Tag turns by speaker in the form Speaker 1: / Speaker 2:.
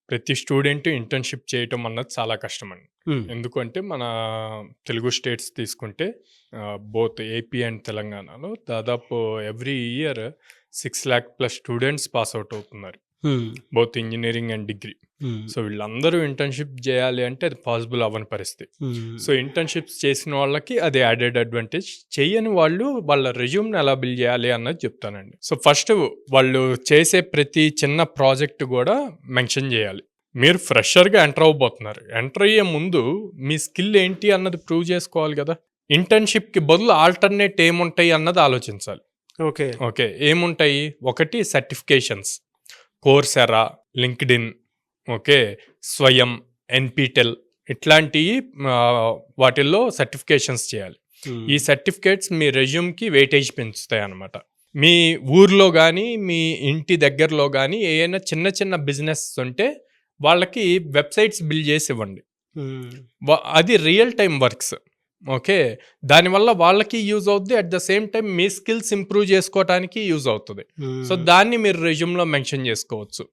Speaker 1: ప్రతి student internship చేయటం అన్నది చాలా కష్టమండి.
Speaker 2: హ్మ్.
Speaker 1: ఎందుకంటే మన తెలుగు స్టేట్స్ తీసుకుంటే బోత్ ఏపీ అండ్ తెలంగాణలో దాదాపు every year 6,00,000+ students pass out అవుతున్నారు.
Speaker 2: హ్మ్.
Speaker 1: Both engineering and degree.
Speaker 2: హ్మ్.
Speaker 1: సో వీళ్ళందరూ ఇంటర్న్‌షిప్ జేయాలి అంటే అది పాసిబుల్ అవ్వని పరిస్థితి.
Speaker 2: హ్మ్.
Speaker 1: సో ఇంటర్న్‌షిప్స్ చేసిన వాళ్ళకి అది యాడెడ్ అడ్వాంటేజ్. చెయ్యని వాళ్ళు వాళ్ళ రెజ్యూమ్‌ని ఎలా బిల్డ్ చేయాలి అన్నది చెప్తానండి. సో ఫస్ట్ వాళ్ళు చేసే ప్రతి చిన్న ప్రాజెక్ట్ గూడా మెన్షన్ జేయాలి. మీరు ఫ్రెషర్‌గా ఎంటర్ అవ్వబోతున్నారు. ఎంటర్ అయ్యే ముందు మీ స్కిల్ ఏంటి అన్నది ప్రూవ్ చేసుకోవాలి గదా! ఇంటర్న్‌షిప్‌కి బదులు ఆల్టర్‌నేట్ ఏముంటాయి అన్నది ఆలోచించాలి.
Speaker 2: ఓకే.
Speaker 1: ఓకే. ఏముంటాయి? ఒకటి సర్టిఫికేషన్స్. Coursera, LinkedIn, okay. స్వయం, ఎన్‌పీటెల్ ఇట్లాంటియి వాటిల్లో సర్టిఫికేషన్స్ చేయాలి.
Speaker 2: హ్మ్.
Speaker 1: ఈ సర్టిఫికేట్స్ మీ రెజ్యూమ్‌కి వెయిటేజ్ పెంచుతాయన్నమాట. మీ ఊర్లో గానీ, మీ ఇంటి దగ్గరలో గానీ ఏయైనా చిన్న చిన్న బిజినెస్ ఉంటే వాళ్ళకి వెబ్‌సైట్స్ బిల్డ్ చేసి ఇవ్వండి.
Speaker 2: హ్మ్.
Speaker 1: అది రియల్ టైమ్ వర్క్స్. ఓకే. దానివల్ల వాళ్ళకి యూజ్ అవుద్ది. At the same time me skills improve చేసుకోవటానికి యూజ్ అవుతది. సో
Speaker 2: హ్మ్.
Speaker 1: దాన్ని మీరు రెజ్యూమ్‌లో మెన్షన్ చేసుకోవచ్చు.